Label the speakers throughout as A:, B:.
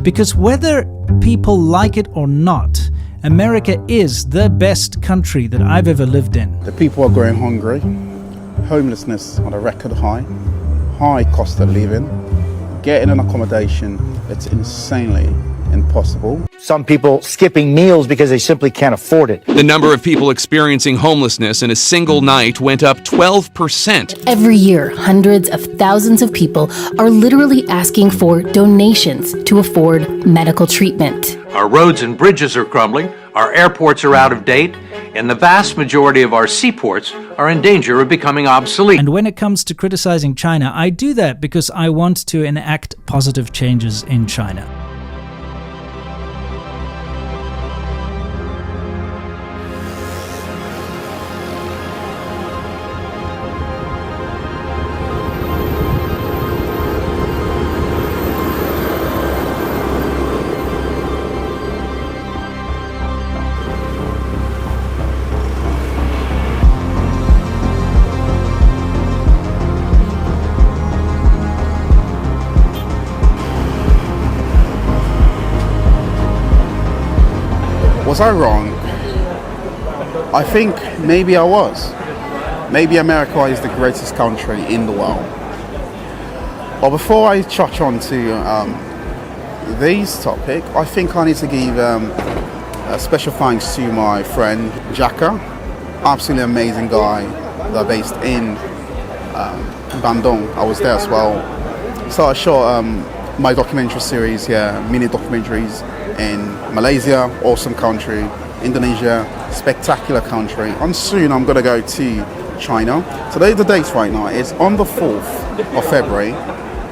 A: Because whether people like it or not, America is the best country that I've ever lived in.
B: The people are growing hungry, homelessness on a record high, high cost of living, getting an accommodation, it's insanely impossible.
C: Some people skipping meals because they simply can't afford it.
D: The number of people experiencing homelessness in a single night went up 12%.
E: Every year, hundreds of thousands of people are literally asking for donations to afford medical treatment.
F: Our roads and bridges are crumbling, our airports are out of date, and the vast majority of our seaports are in danger of becoming obsolete.
A: And when it comes to criticizing China, I do that because I want to enact positive changes in China.
B: Was I wrong? I think maybe I was. Maybe America is the greatest country in the world. But before I touch on to this topic, I think I need to give a special thanks to my friend Jakarta. Absolutely amazing guy. They're based in Bandung. I was there as well. So I shot my documentary series here, mini documentaries in Malaysia, awesome country, Indonesia, spectacular country, and soon I'm going to go to China. Today the date right now is on the 4th of February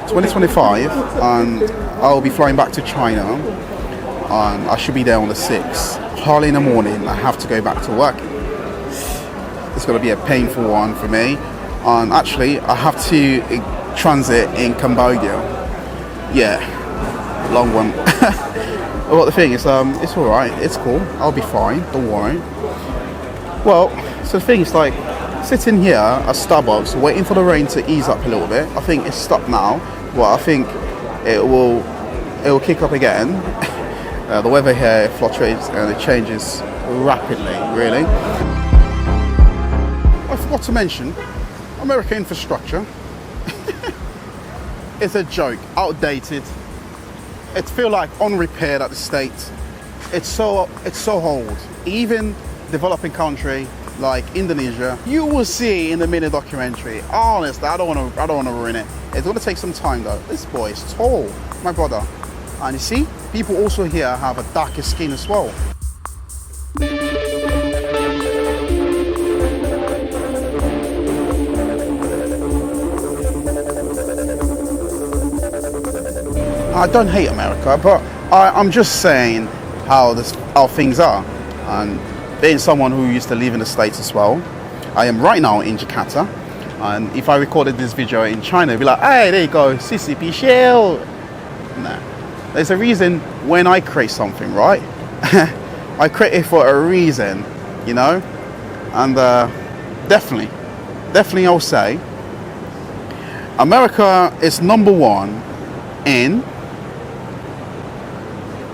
B: 2025, and I'll be flying back to China, and I should be there on the 6th. Early in the morning I have to go back to work. It's going to be a painful one for me, and actually I have to transit in Cambodia. Yeah, long one. Well, the thing is, it's all right. It's cool. I'll be fine. Don't worry. Well, so the thing is, like, sitting here at Starbucks, waiting for the rain to ease up a little bit. I think it's stopped now, but I think it will kick up again. The weather here fluctuates and it changes rapidly, really. I forgot to mention, American infrastructure. It's a joke, outdated. It feels like unrepaired at the state. It's so old. Even developing country like Indonesia, you will see in the mini documentary. Honestly, I don't want to ruin it. It's going to take some time though. This boy is tall, my brother, and you see, people also here have a darker skin as well. I don't hate America, but I'm just saying how things are. And being someone who used to live in the States as well, I am right now in Jakarta. And if I recorded this video in China, it'd be like, hey, there you go, CCP shell. Nah. There's a reason when I create something, right? I create it for a reason, you know? And definitely I'll say, America is number one in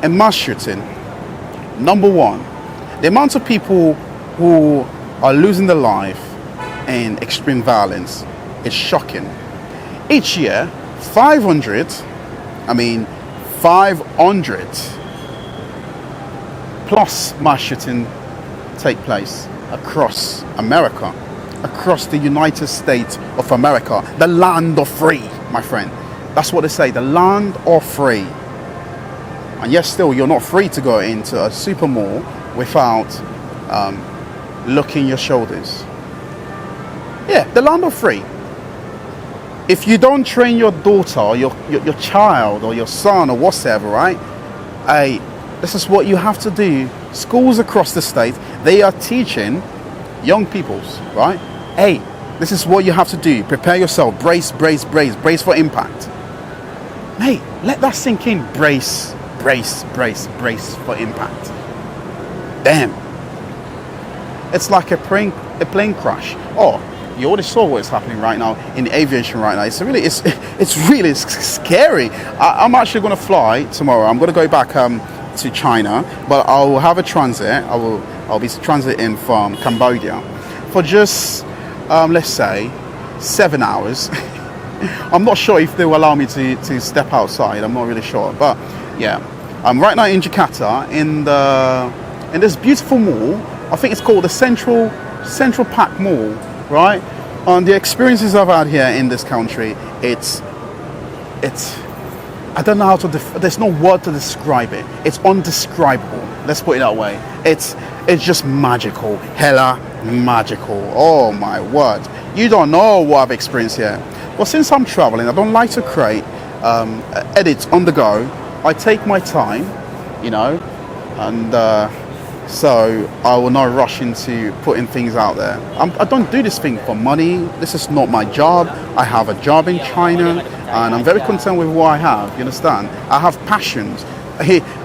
B: mass shooting. Number one. The amount of people who are losing their life in extreme violence is shocking. Each year, 500 plus mass shooting take place across America, across the United States of America, the land of free, my friend. That's what they say, the land of free. And yet still, you're not free to go into a super mall without looking your shoulders. Yeah, the land of free. If you don't train your daughter or your child or your son or whatever, right? Hey, this is what you have to do. Schools across the state, they are teaching young peoples, right? Hey, this is what you have to do. Prepare yourself. Brace for impact. Hey, let that sink in. Brace for impact. Damn. It's like a plane crash. Oh, You already saw what's happening right now in aviation right now. It's really scary. I'm actually going to fly tomorrow. I'm going to go back to China, but I'll have a transit. I'll be transiting from Cambodia for just let's say 7 hours. I'm not sure if they will allow me to step outside. I'm not really sure, but yeah, I'm right now in Jakarta in this beautiful mall. I think it's called the Central Park Mall, right? The experiences I've had here in this country, it's I don't know how to there's no word to describe it. It's undescribable. Let's put it that way. It's just magical, hella magical. Oh my word, you don't know what I've experienced here. But since I'm traveling, I don't like to create edits on the go. I take my time, you know, and so I will not rush into putting things out there. I don't do this thing for money. This is not my job. I have a job in China, and I'm very content with what I have. You understand? I have passions,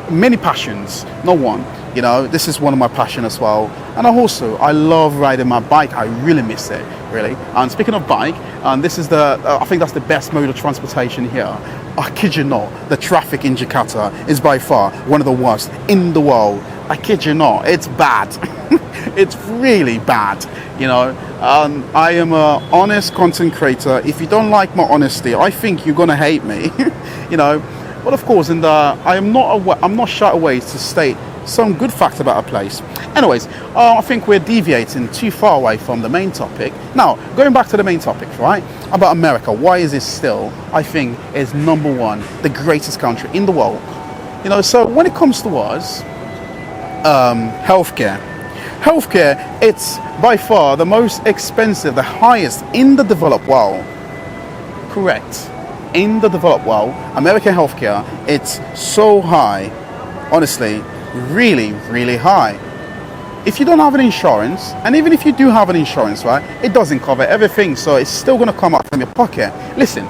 B: many passions, not one. You know, this is one of my passions as well. And I love riding my bike. I really miss it, really. And speaking of bike, this is I think that's the best mode of transportation here. I kid you not, the traffic in Jakarta is by far one of the worst in the world. I kid you not, it's bad. It's really bad, you know. I am an honest content creator. If you don't like my honesty, I think you're gonna hate me, you know. But of course, I'm not shy away to state some good facts about a place. Anyways, I think we're deviating too far away from the main topic. Now, going back to the main topic, right? About America, why is it still, I think, is number one, the greatest country in the world? You know, so when it comes to us, healthcare, it's by far the most expensive, the highest in the developed world. Correct. In the developed world, American healthcare, it's so high, honestly, really, really high. If you don't have an insurance, and even if you do have an insurance, right, it doesn't cover everything, so it's still going to come out from your pocket. Listen,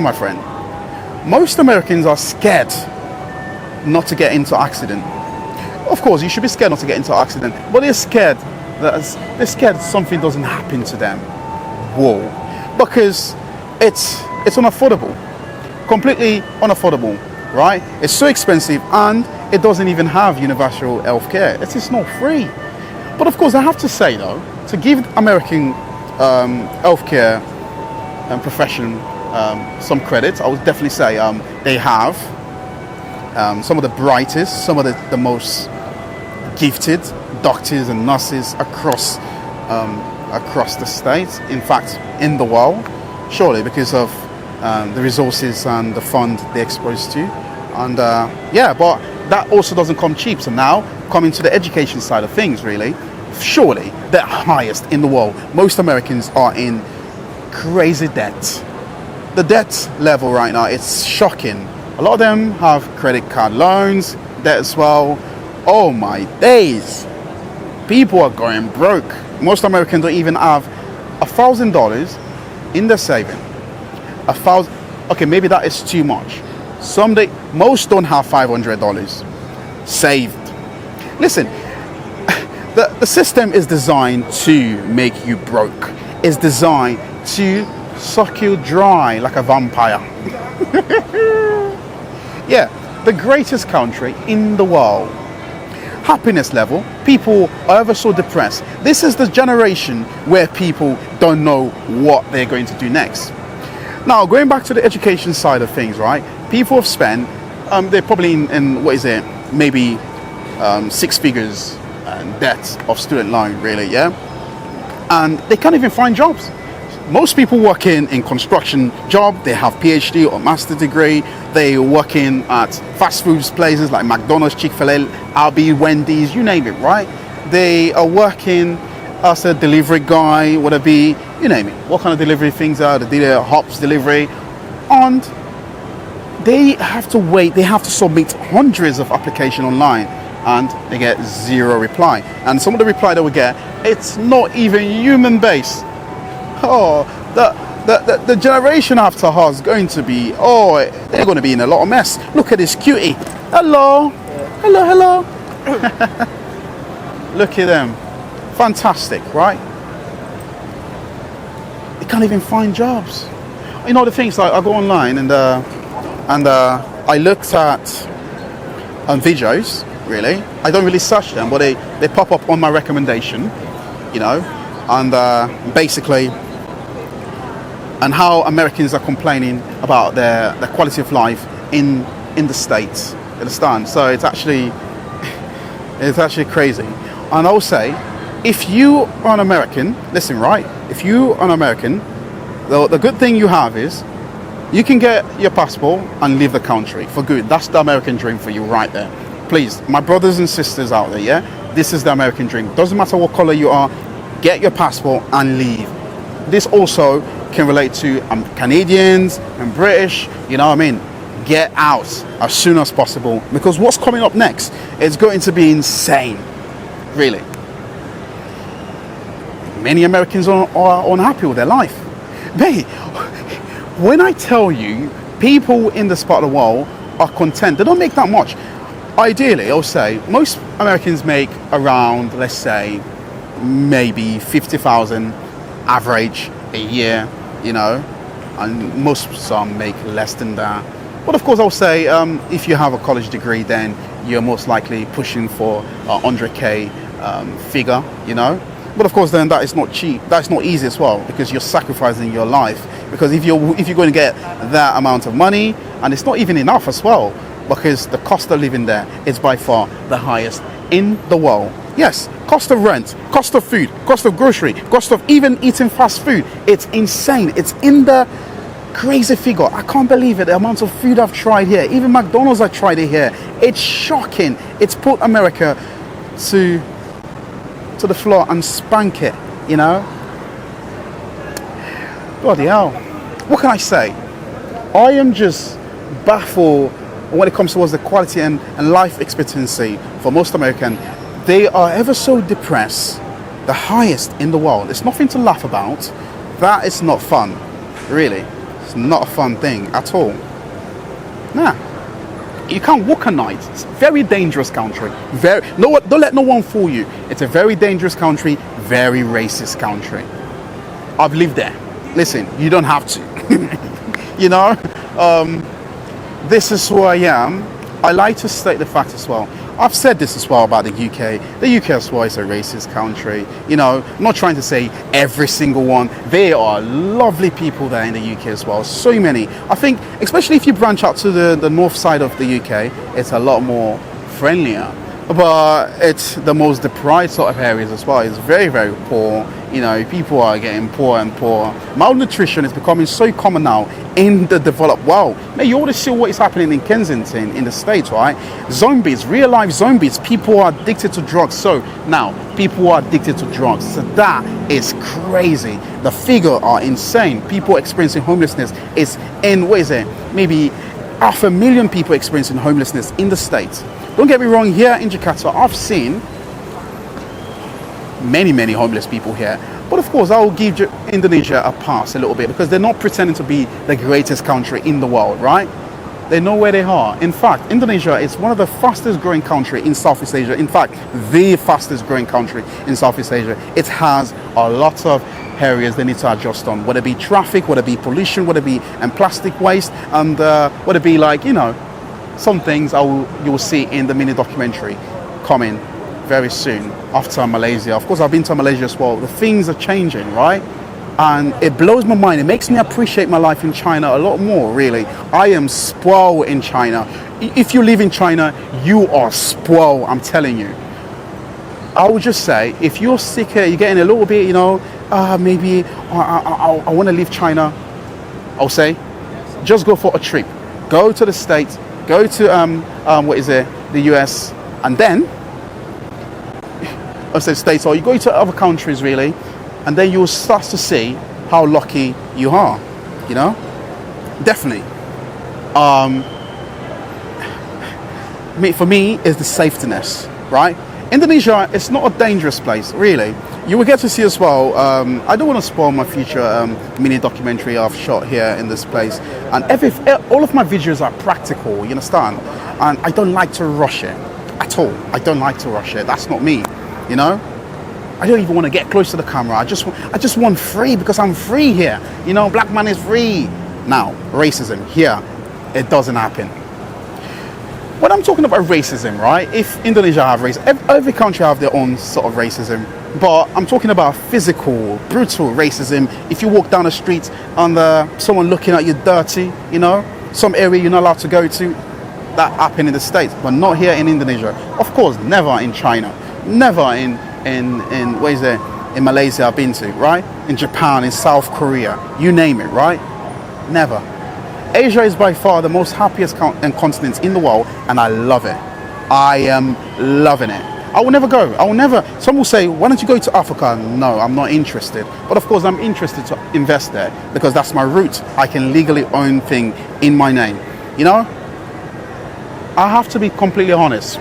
B: my friend. Most Americans are scared not to get into accident. Of course, you should be scared not to get into accident, but they're scared that something doesn't happen to them. Whoa, because it's unaffordable, completely unaffordable, right? It's so expensive, and it doesn't even have universal health care. It is not free. But of course, I have to say though, to give American healthcare profession some credit, I would definitely say they have some of the brightest, some of the most gifted doctors and nurses across the states, in fact in the world, surely because of the resources and the fund they're exposed to. And but that also doesn't come cheap. So now coming to the education side of things, really, surely the highest in the world. Most Americans are in crazy debt. The debt level right now, it's shocking. A lot of them have credit card loans, debt as well. Oh my days, people are going broke. Most Americans don't even have $1,000 in their saving. Okay, maybe that is too much. Most don't have $500 saved. Listen, the system is designed to make you broke. It's designed to suck you dry like a vampire. Yeah, the greatest country in the world. Happiness level, people are ever so depressed. This is the generation where people don't know what they're going to do next. Now, going back to the education side of things, right? People have spent, they're probably in what is it, maybe 6 figures debt of student loan, really, yeah? And they can't even find jobs. Most people working in construction job, they have PhD or master degree. They working at fast food places like McDonald's, Chick-fil-A, Aldi, Wendy's, you name it, right? They are working as a delivery guy, whatever be, you name it. What kind of delivery things are? They did a hops delivery. And they have to wait, they have to submit hundreds of applications online, and they get 0 reply. And some of the reply that we get, it's not even human based. Oh, the generation after us is going to be, they're going to be in a lot of mess. Look at this cutie. Hello. Hello. Look at them. Fantastic, right? You can't even find jobs. You know the things like I go online and I looked at videos. Really, I don't really search them, but they pop up on my recommendation. You know, and basically, and how Americans are complaining about their quality of life in the States. You understand? So it's actually crazy. And I'll say, if you are an American, listen, right? If you are an American, the good thing you have is you can get your passport and leave the country for good. That's the American dream for you right there. Please, my brothers and sisters out there, yeah? This is the American dream. Doesn't matter what color you are, get your passport and leave. This also can relate to Canadians and British, you know what I mean? Get out as soon as possible, because what's coming up next is going to be insane, really. Many Americans are unhappy with their life. Mate, when I tell you, people in this part of the world are content, they don't make that much. Ideally, I'll say, most Americans make around, let's say, maybe 50,000 average a year, you know, and most some make less than that. But of course, I'll say, if you have a college degree, then you're most likely pushing for a 100K figure, you know. But of course, then that is not cheap. That's not easy as well, because you're sacrificing your life. Because if you're going to get that amount of money, and it's not even enough as well, because the cost of living there is by far the highest in the world. Yes, cost of rent, cost of food, cost of grocery, cost of even eating fast food. It's insane. It's in the crazy figure. I can't believe it, the amount of food I've tried here. Even McDonald's, I tried it here. It's shocking. It's put America to the floor and spank it, you know. Bloody hell. What can I say? I am just baffled when it comes towards the quality and life expectancy for most Americans. They are ever so depressed, the highest in the world. It's nothing to laugh about. That is not fun, really. It's not a fun thing at all. Nah. You can't walk at night. It's a very dangerous country. Don't let no one fool you. It's a very dangerous country, very racist country. I've lived there. Listen, you don't have to. You know, this is who I am. I like to state the fact as well. I've said this as well about the UK. The UK as well is a racist country. You know, I'm not trying to say every single one. There are lovely people there in the UK as well. So many. I think, especially if you branch out to the north side of the UK, it's a lot more friendlier. But it's the most deprived sort of areas as well. It's very, very poor. You know, people are getting poorer and poorer. Malnutrition is becoming so common now in the developed world. Now, you ought to see what is happening in Kensington, in the States, right? Zombies, real life zombies. People are addicted to drugs. So now, people are addicted to drugs. So that is crazy. The figures are insane. People experiencing homelessness is in, what is it? Maybe 500,000 people experiencing homelessness in the States. Don't get me wrong, here in Jakarta, I've seen many homeless people here. But of course, I will give Indonesia a pass a little bit, because they're not pretending to be the greatest country in the world, right? They know where they are. In fact, Indonesia is one of the fastest growing country in Southeast Asia. In fact, the fastest growing country in Southeast Asia. It has a lot of areas they need to adjust on, whether it be traffic, whether it be pollution, whether it be plastic waste, and whether it be like, you know, some things you will see in the mini documentary coming very soon after Malaysia. Of course, I've been to Malaysia as well. The things are changing, right? And it blows my mind. It makes me appreciate my life in China a lot more, really. I am spoiled in China. If you live in China, you are spoiled, I'm telling you. I would just say, if you're sick here, you're getting a little bit, you know, maybe I want to leave China, I'll say, just go for a trip. Go to the States, go to, the US, and then, I say States, or you go to other countries, really, and then you'll start to see how lucky you are, you know? Definitely. For me, is the safetiness, right? Indonesia is not a dangerous place, really. You will get to see as well, I don't want to spoil my future mini documentary I've shot here in this place. And all of my videos are practical, you understand? And I don't like to rush it at all. I don't like to rush it. That's not me, you know? I don't even want to get close to the camera. I just want free because I'm free here. You know, black man is free. Now, racism here, it doesn't happen. When I'm talking about racism, right? If Indonesia have racism, every country have their own sort of racism. But I'm talking about physical, brutal racism. If you walk down the street and someone looking at you dirty, you know, some area you're not allowed to go to, that happen in the States, but not here in Indonesia. Of course, never in China, never in where is there? In Malaysia I've been to, right? In Japan, in South Korea, you name it, right? Never. Asia is by far the most happiest continent in the world, and I love it. I am loving it. I will never go. I will never. Some will say, why don't you go to Africa? No, I'm not interested. But of course, I'm interested to invest there because that's my route. I can legally own things in my name. You know, I have to be completely honest.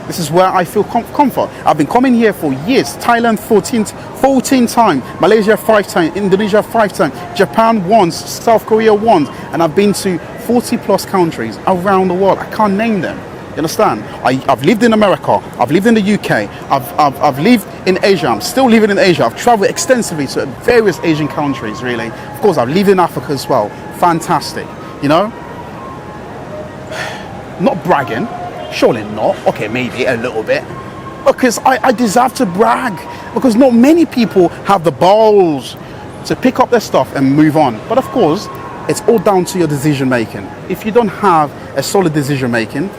B: This is where I feel comfort. I've been coming here for years. Thailand 14 times, Malaysia 5 times, Indonesia 5 times, Japan once, South Korea once, and I've been to 40 plus countries around the world. I can't name them. You understand? I've lived in America. I've lived in the UK. I've lived in Asia. I'm still living in Asia. I've traveled extensively to various Asian countries, really. Of course, I've lived in Africa as well. Fantastic. You know? Not bragging. Surely not. Okay, maybe a little bit. Because I deserve to brag. Because not many people have the balls to pick up their stuff and move on. But of course, it's all down to your decision making. If you don't have a solid decision making,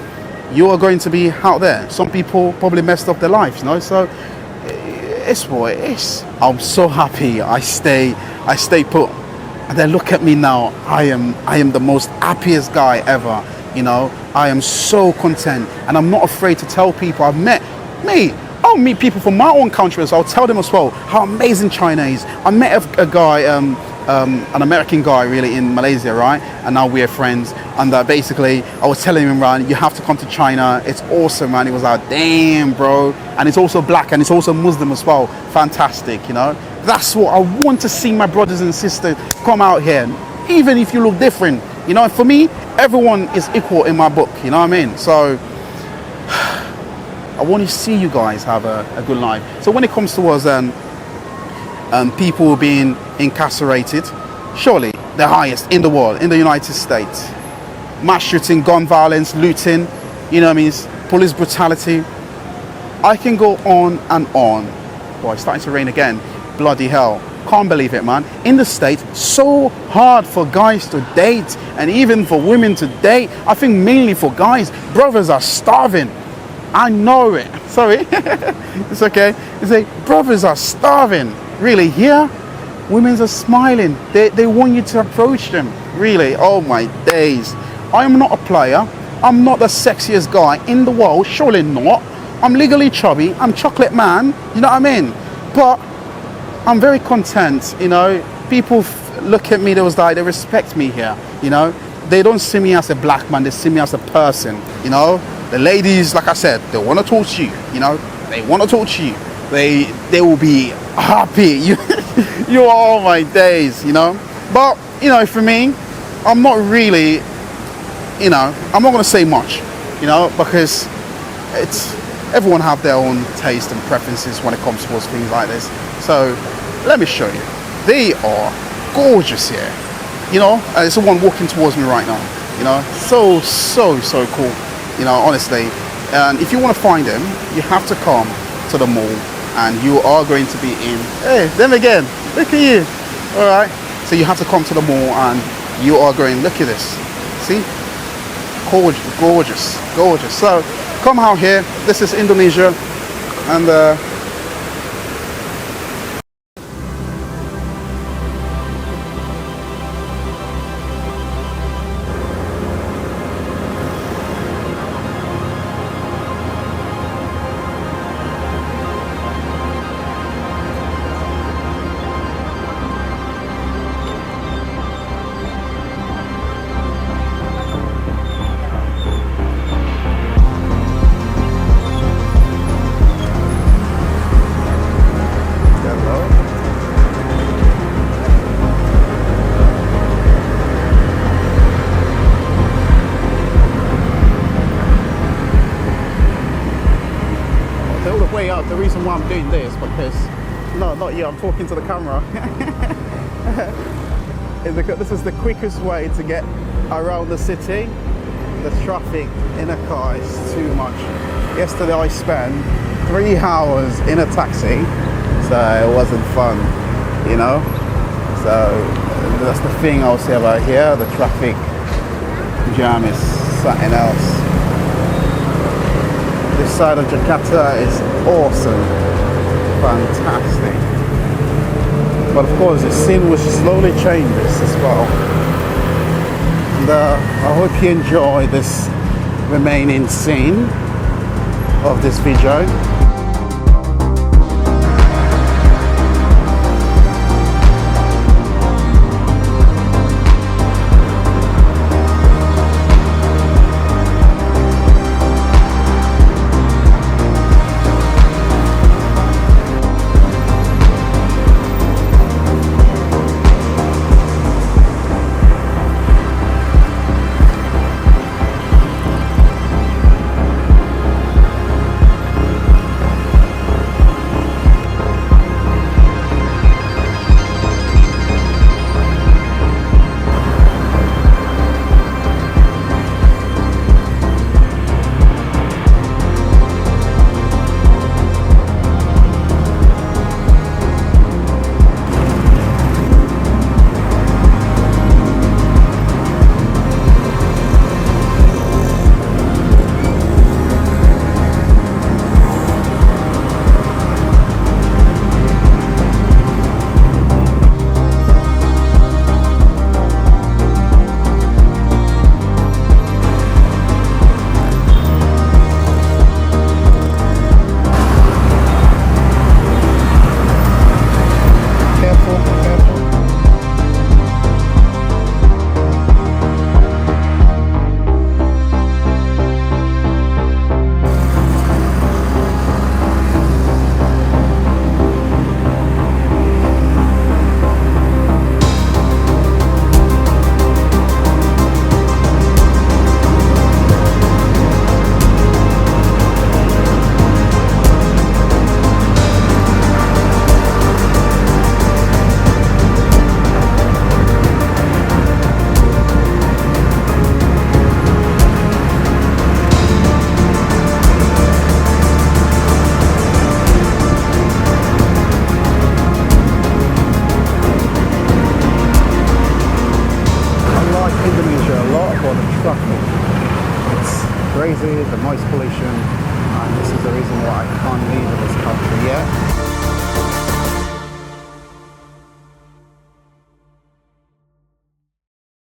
B: you are going to be out there. Some people probably messed up their lives, you know. So it's what it is. I'm so happy. I stay put. And then look at me now. I am the most happiest guy ever. You know, I am so content, and I'm not afraid to tell people. I'll meet people from my own country, so I'll tell them as well how amazing China is. I met a guy, an American guy really in Malaysia, right? And now we're friends. And basically, I was telling him, man, you have to come to China. It's awesome, man. He was like, damn, bro. And it's also black, and it's also Muslim as well. Fantastic, you know. That's what I want to see my brothers and sisters come out here, even if you look different. You know, for me, everyone is equal in my book, you know what I mean? So, I want to see you guys have a good life. So when it comes towards people being incarcerated, surely the highest in the world, in the United States. Mass shooting, gun violence, looting, you know what I mean? Police brutality. I can go on and on. Boy, it's starting to rain again. Bloody hell. Can't believe it, man. In the States, so hard for guys to date and even for women to date. I think mainly for guys. Brothers are starving. I know it. Sorry. It's okay. You say, brothers are starving. Really, here, women are smiling. They want you to approach them. Really, oh my days. I am not a player. I'm not the sexiest guy in the world. Surely not. I'm legally chubby. I'm chocolate man. You know what I mean? But I'm very content, you know. People look at me, they was like, they respect me here, you know. They don't see me as a black man, they see me as a person, you know. The ladies, like I said, they want to talk to you, you know. They want to talk to you. They will be happy. You are all my days, you know. But, you know, for me, I'm not really, you know, I'm not going to say much, you know, because everyone have their own taste and preferences when it comes towards things like this. So let me show you. They are gorgeous here. You know, it's the one walking towards me right now. You know, so cool. You know, honestly. And if you want to find them, you have to come to the mall, and you are going to be in. Hey, them again. Look at you. All right. So you have to come to the mall, and you are going. Look at this. See, gorgeous. So come out here. This is Indonesia, and. The reason why I'm doing this because No, not you, I'm talking to the camera. This is the quickest way to get around the city. The traffic in a car is too much. Yesterday I spent 3 hours in a taxi, so it wasn't fun, you know? So that's the thing I'll say about here, the traffic jam is something else. This side of Jakarta is awesome, fantastic. But of course the scene will slowly changes as well. And I hope you enjoy this remaining scene of this video. Indonesia a lot for the traffic. It's crazy, the noise pollution, and this is the reason why I can't leave this country yet.